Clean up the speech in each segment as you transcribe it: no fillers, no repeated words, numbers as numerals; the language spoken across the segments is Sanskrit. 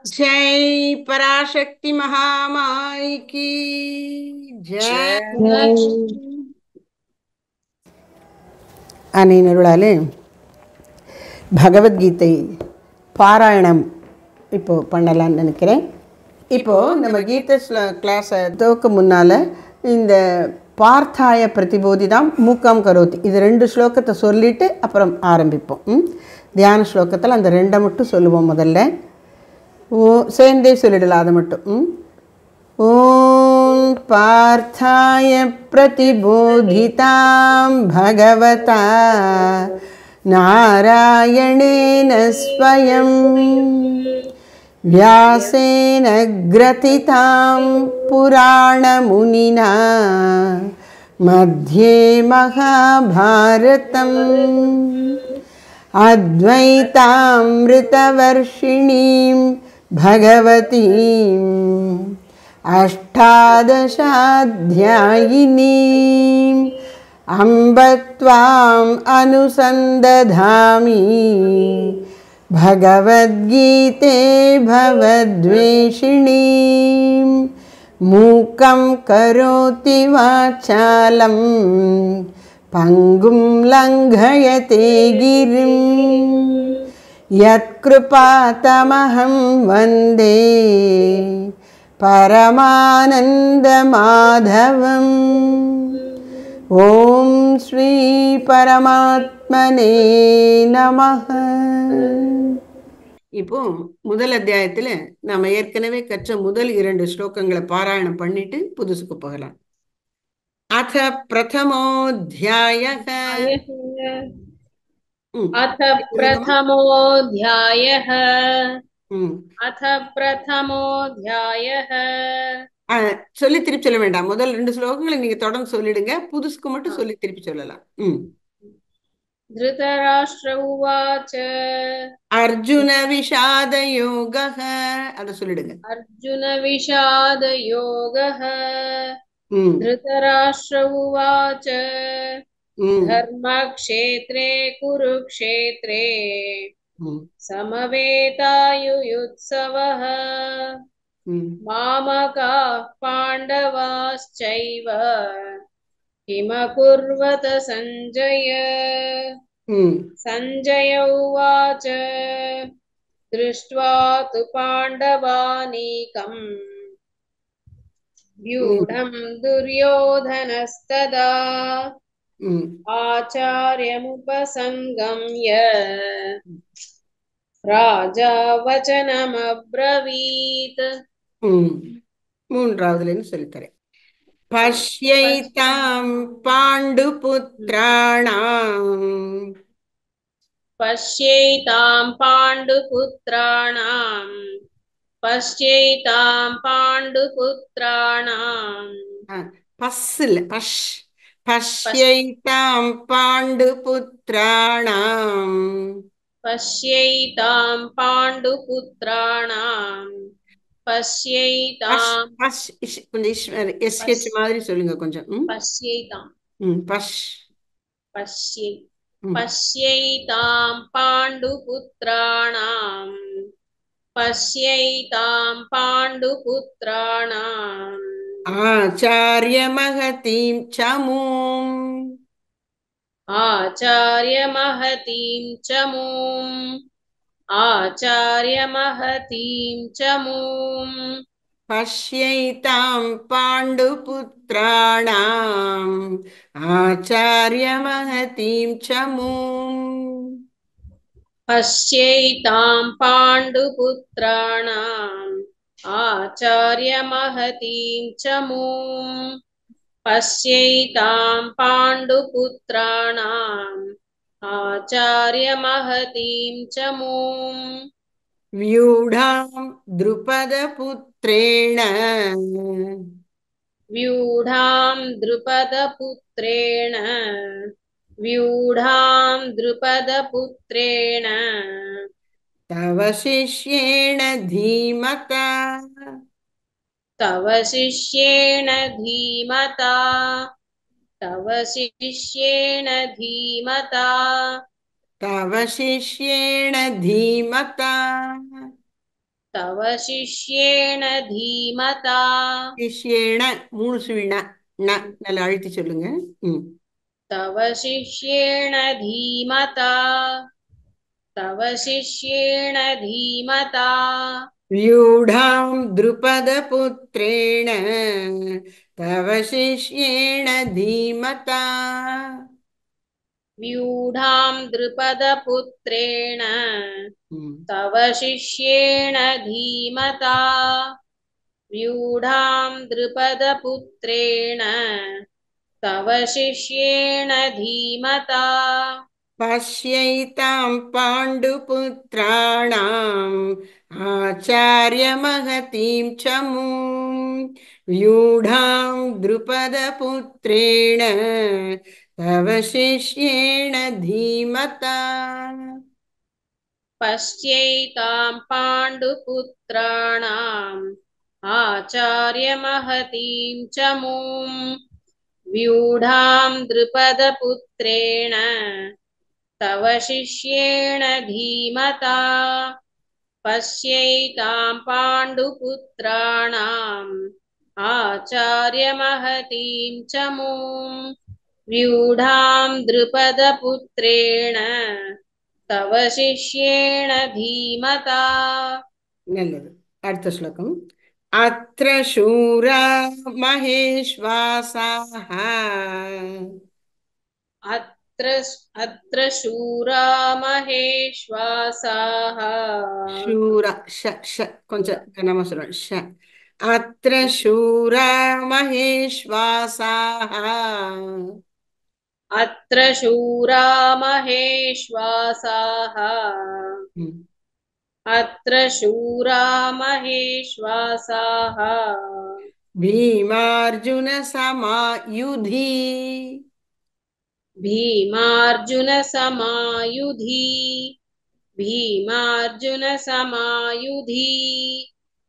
जय पराशक्ति महामाई की जय. அனைவருளாலே பகவத்கீதை பாராயணம் இப்போ பண்ணலான்னு நினைக்கிறேன். இப்போது நம்ம கீதை கிளாஸை துவக்க முன்னால் இந்த பார்த்தாய பிரதிபோதிதாம் மூக்கம் கரோதி இது 2 ஸ்லோகத்தை சொல்லிவிட்டு அப்புறம் ஆரம்பிப்போம். தியான ஸ்லோகத்தில் அந்த 2 மட்டும் சொல்லுவோம். முதல்ல சேர்ந்தே சொல்லிடலாம் அதை மட்டும். ஓம் பார்த்தாய பிரதிபோதிதாம் பகவதா நாராயணேன ஸ்வயம் व्यासेन ग्रथितां पुराणमुनिना मध्ये महाभारतम् अद्वैतामृतवर्षिणीं भगवतीम् अष्टादशाध्यायिनीम् अम्ब त्वाम् अनुसन्दधामि भगवद्गीते भवद्वेषिणीं मूकं करोति वाचालं पङ्गुं लङ्घयते गिरिं यत्कृपातमहं वन्दे परमानन्दमाधवम्. ஓம் ஸ்ரீ பரமாத்மனே நமஹ. இப்போ முதல் அத்தியாயத்தில் நாம் ஏற்கனவே கற்ற முதல் 2 ஸ்லோகங்களை பாராயணம் பண்ணிட்டு புதுசுக்கு போகலாம். அத பிரதமோऽध्यायः अथ प्रथमोऽध्यायः अथ प्रथमोऽध्यायः சொல்லி திருப்பி சொல்ல வேண்டாம். முதல் 2 ஸ்லோகங்களை நீங்க தொடர்ந்து சொல்லிடுங்க. புதுசுக்கு மட்டும் சொல்லி திருப்பி சொல்லலாம். धृतराष्ट्र उवाच अर्जुन विषाद योगः அதை சொல்லிடுங்க. अर्जुन विषाद योगः धृतराष्ट्र उवाच धर्मक्षेत्रे कुरुक्षेत्रे समवेतायुयुत्सवः मामकाः पाण्डवाश्चैव किमकुर्वत सञ्जय. सञ्जय उवाच दृष्ट्वा तु पाण्डवानीकम् व्यूढं दुर्योधनस्तदा आचार्यमुपसङ्गम्य राजा वचनमब्रवीत्. மூன்றாவதுலேருந்து சொல்லித்தரேன். பஷ்யைதாம் பாண்டுபுத்ராணாம் पश्यैतां पाण्डुपुत्राणां पश्यैतां पाण्डुपुत्राणां பஸ்ஸில் பஷ் பஷ்யைதாம் பாண்டுபுத்ராணாம் पश्यैतां पाण्डुपुत्राणां पश्यैतां கொஞ்சம் எஸ்ஹெச் மாதிரி சொல்லுங்க கொஞ்சம். पश्यैतां பஷ் पश्यै पश्यैतां पाण्डुपुत्राणां पश्यैतां पाण्डुपुत्राणाम् आचार्यमहतीं चमूम् आचार्यमहतीं चमूम् आचार्यमहतीं चमूम् पश्यैतां पाण्डुपुत्राणाम् आचार्यमहतीं चमूम् पश्यैतां पाण्डुपुत्राणाम् आचार्यमहतीं चमूम् पश्यैतां पाण्डुपुत्राणाम् आचार्यमहतीं चमूम् व्यूढां द्रुपदपुत्रेण व्यूढां द्रुपदपुत्रेण व्यूढां द्रुपदपुत्रेण तव शिष्येण धीमता तव शिष्येण धीमता तव शिष्येण धीमता तव शिष्येण धीमता तव शिष्येण धीमता शिष्येण 3 சுழி ந நல்லா அழுத்தி சொல்லுங்க. ம். तव शिष्येण धीमता तव शिष्येण धीमता व्यूढां द्रुपदपुत्रेण तव शिष्येण धीमता व्यूढां द्रुपदपुत्रेण तव शिष्येण धीमता व्यूढां द्रुपदपुत्रेण तव शिष्येण धीमता पश्यैतां पाण्डुपुत्राणाम् आचार्यमहतीं च मूं व्यूढां द्रुपदपुत्रेण तव शिष्येण धीमता पश्यैतां पाण्डुपुत्राणाम् आचार्यमहतीं च मूं व्यूढां द्रुपदपुत्रेण तव शिष्येण धीमता पश्यैतां पाण्डुपुत्राणाम् आचार्यमहतीं च मूं व्यूढां द्रुपदपुत्रेण तव शिष्येण धीमता நல்லது. அடுத்த ஸ்லோகம். अत्र शूरा महेश्वासाः अत्र अत्र शूरा महेश्वासाः शूरा श கொஞ்சம் கனமா சொல்லணும். अत्र शूरा महेश्वासाः अत्र शूरा महेश्वासाः अत्र शूरा महेश्वासाः भीमार्जुनसमायुधि भीमार्जुनसमायुधि भीमार्जुनसमायुधि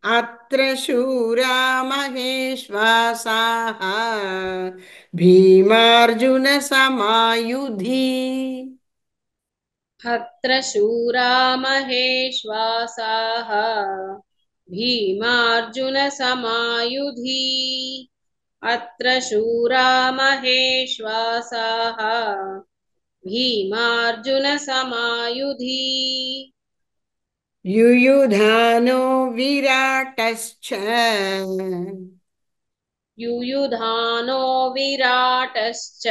अत्र शूरा महेश्वासाः भीमार्जुनसमायुधि अत्र शूरा महेश्वासाः भीमार्जुनसमायुधि अत्र शूरा महेश्वासाः भीमार्जुनसमायुधि युयुधानो विराटश्च युयुधानो विराटश्च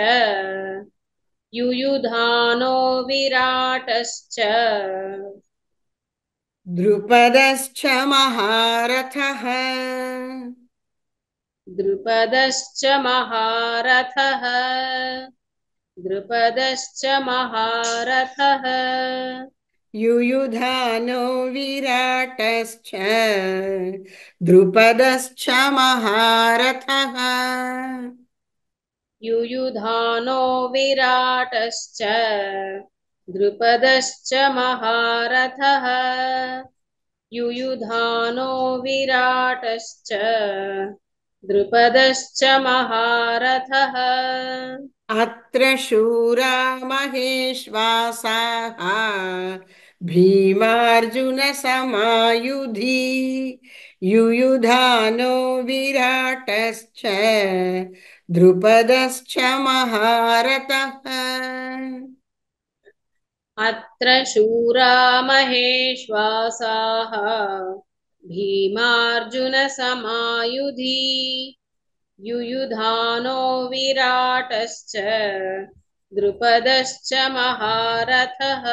युयुधानो विराटश्च द्रुपदश्च महारथः द्रुपदश्च महारथः द्रुपदश्च महारथः युयुधानो विराटश्च द्रुपदश्च महारथः युयुधानो विराटश्च द्रुपदश्च महारथः युयुधानो विराटश्च द्रुपदश्च महारथः अत्र शूरा महेश्वासाः भीमार्जुनसमायुधि युयुधानो विराटश्च द्रुपदश्च महारथः अत्र शूरा महेश्वासाः भीमार्जुनसमायुधि युयुधानो विराटश्च द्रुपदश्च महारथः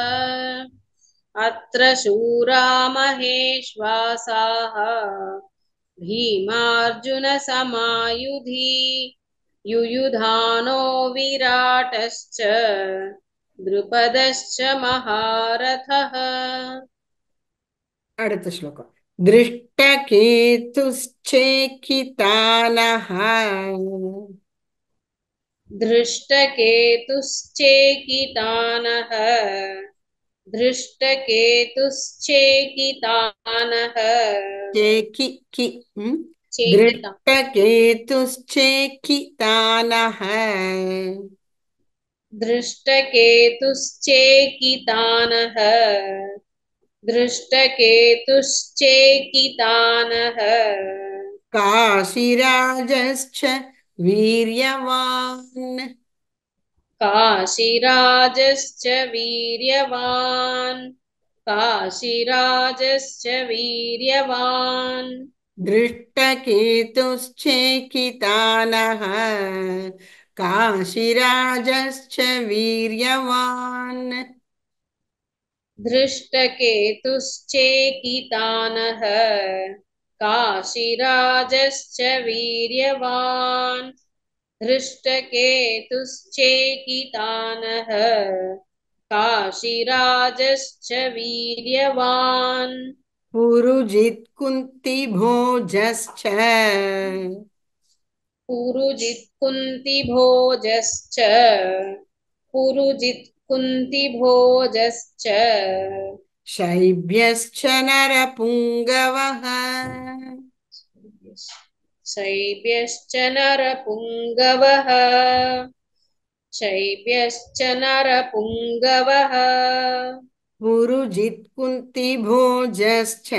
अत्र शूरा महेश्वासाः भीमार्जुनसमायुधि युयुधानो विराटश्च द्रुपदश्च महारथः அடுத்த ஸ்லோகம் दृष्टकेतुश्चेकितानः दृष्टकेतुश्चेकितानः दृष्टकेतुश्चेकितानः चेकि कि चेकिता दृष्टकेतुश्चेकितानः दृष्टकेतुश्चेकितानः दृष्टकेतुश्चेकितानः काशीराजश्च वीर्यवान् काशीराजश्च वीर्यवान् काशीराजश्च वीर्यवान् दृष्टकेतुश्चेकितानः काशीराजश्च वीर्यवान् दृष्टकेतुश्चेकितानः काशीराजश्च वीर्यवान् धृष्टकेतुश्चेकितानः काशीराजश्च वीर्यवान् पुरुजित् कुन्तिभोजश्च पुरुजित्कुन्तिभोजश्च पुरुजित्कुन्तिभोजश्च शैब्यश्च नरपुङ्गवः शैब्यश्च नरपुङ्गवः शैब्यश्च नरपुङ्गवः पुरुजित् कुन्तिभोजश्च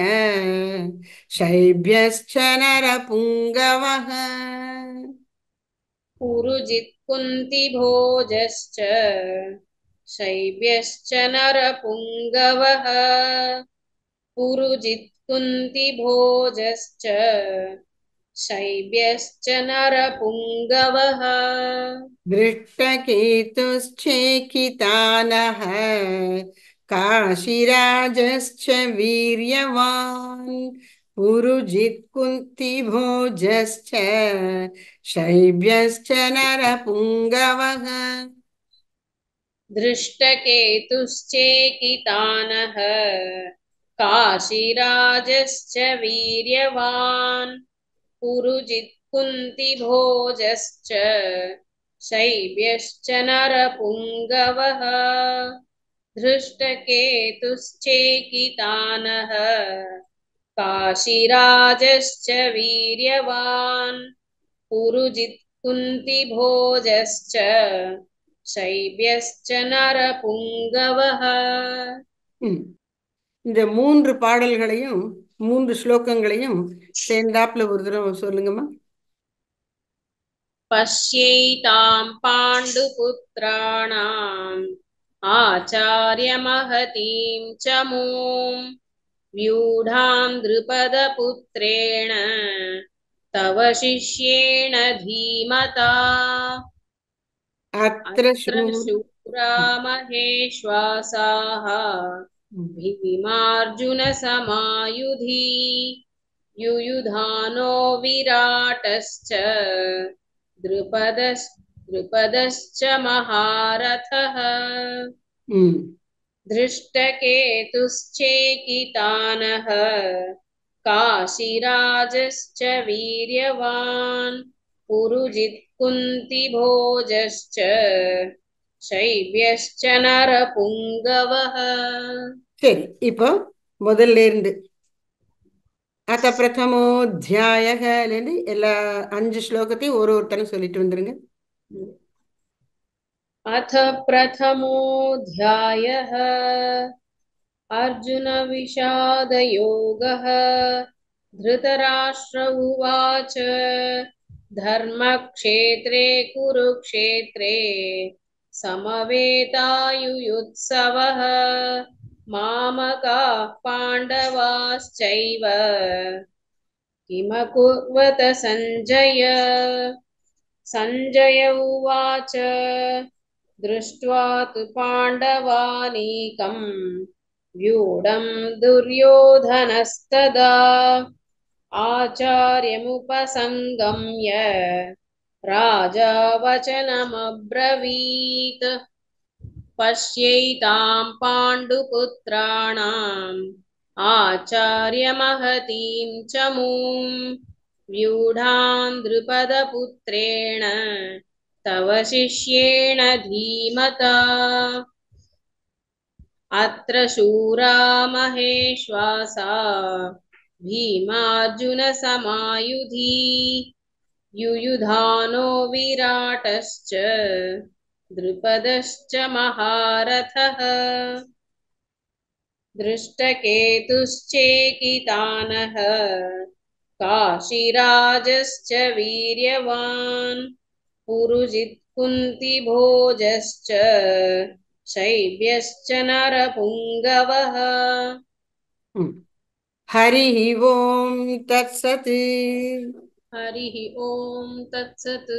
शैब्यश्च नरपुङ्गवः पुरुजित्कुन्तिभोजश्च शैब्यश्च नरपुङ्गवः पुरुजित्कुन्तिभोजश्च शैब्यश्च नरपुङ्गवः दृष्टकेतुश्चेकितानः काशीराजश्च वीर्यवान् पुरुजित् कुन्तिभोजश्च शैब्यश्च नरपुङ्गवः दृष्टकेतुश्चेकितानः काशीराजश्च वीर्यवान् पुरुजित्कुन्तिभोजश्च शैब्यश्च नरपुङ्गवः धृष्टकेतुश्चेकितानः काशीराजश्च वीर्यवान् पुरुजित्कुन्तिभोजश्च शैब्यश्च नरपुङ्गवः ம். இந்த மூன்று பாடல்களையும் மூன்று ஸ்லோகங்களையும் சேர்ந்தாப்புல ஒரு தடவை சொல்லுங்கம்மா. पश्यैतां पाण्डुपुत्राणाम् आचार्यमहतीं च मूं व्यूढां द्रुपदपुत्रेण तव शिष्येण धीमता அத்திர अत्र शूरा महेश्वासाः भीमार्जुनसमायुधि युयुधानो विराटश्च द्रुपदश्च महारथः ம். दृष्टकेतुश्चेकितानः काशीराजश्च वीर्यवान् पुरुजित्कुन्तिभोजश्च शैब्यश्च नरपुङ्गवः சரி, இப்போ முதல்ல இருந்து அத பிரதமோத்தியாயலேருந்து எல்லா 5 ஸ்லோகத்தையும் ஒருத்தரும் சொல்லிட்டு வந்துருங்க. अथ प्रथमोऽध्यायः अर्जुनविषादयोगः धृतराष्ट्र उवाच धर्मक्षेत्रे कुरुक्षेत्रे समवेतायुयुत्सवः मामकाः पाण्डवाश्चैव किमकुर्वत सञ्जय सञ्जय उवाच दृष्ट्वा तु पाण्डवानीकं व्यूढं दुर्योधनस्तदा आचार्यमुपसङ्गम्य राजा वचनमब्रवीत् पश्यैतां पाण्डुपुत्राणाम् आचार्यमहतीं च मूं व्यूढां द्रुपदपुत्रेण तव शिष्येण धीमता अत्र शूरा महेश्वासा भीमार्जुनसमायुधि युयुधानो विराटश्च द्रुपदश्च महारथः दृष्टकेतुश्चेकितानः काशीराजश्च वीर्यवान् पुरुजित् कुन्तिभोजश्च शैब्यश्च नरपुङ्गवः हरिः ओम तत्सत् हरिः ॐ तत्सत्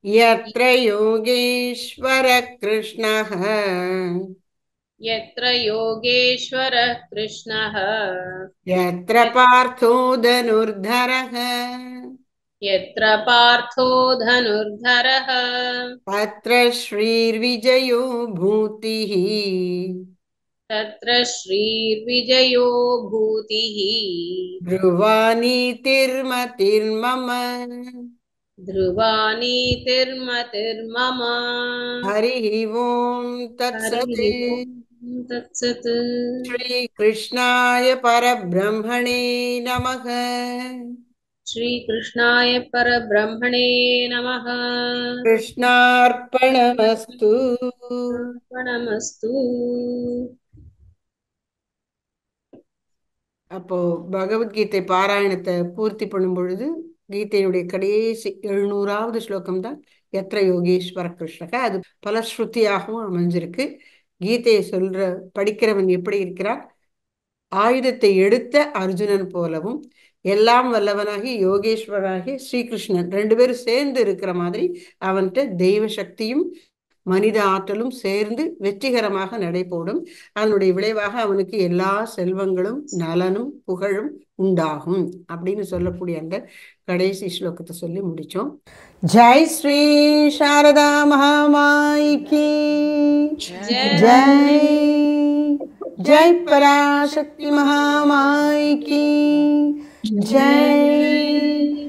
यत्र योगेश्वरः कृष्णः यत्र योगेश्वरः कृष्णः यत्र पार्थो धनुर्धरः यत्र पार्थो धनुर्धरः तत्र श्रीर्विजयो भूतिः तत्र श्रीर्विजयो भूतिः ध्रुवानीतिर्मतिर्मम ध्रुवा नीतिर्मतिर्मम हरिः ओम तत्सत् हरिः ॐ तत्सत् श्रीकृष्णाय परब्रह्मणे नमः श्रीकृष्णाय परब्रह्मणे नमः कृष्णार्पणमस्तु अर्पणमस्तु அப்போ பகவத்கீதை பாராயணத்தை பூர்த்தி பண்ணும் பொழுது கீதையுடைய கடைசி 700வது ஸ்லோகம் தான் எத்திர யோகேஸ்வர கிருஷ்ணக. அது பல ஸ்ருதியாகவும் அமைஞ்சிருக்கு. கீதையை படிக்கிறவன் எப்படி இருக்கிறான்? ஆயுதத்தை எடுத்த அர்ஜுனன் போலவும் எல்லாம் வல்லவனாகி யோகேஸ்வரனாகி ஸ்ரீகிருஷ்ணன் ரெண்டு பேரும் சேர்ந்து இருக்கிற மாதிரி அவன்கிட்ட தெய்வ சக்தியும் மனித ஆற்றலும் சேர்ந்து வெற்றிகரமாக நடைபோடும். அதனுடைய விளைவாக அவனுக்கு எல்லா செல்வங்களும் நலனும் புகழும் உண்டாகும் அப்படின்னு சொல்லக்கூடிய அந்த கடைசி ஸ்லோகத்தை சொல்லி முடிச்சோம். ஜெய் ஸ்ரீ சாரதா மகாமாய்க்கு ஜெய். जय पराशक्ति महामाई की जय.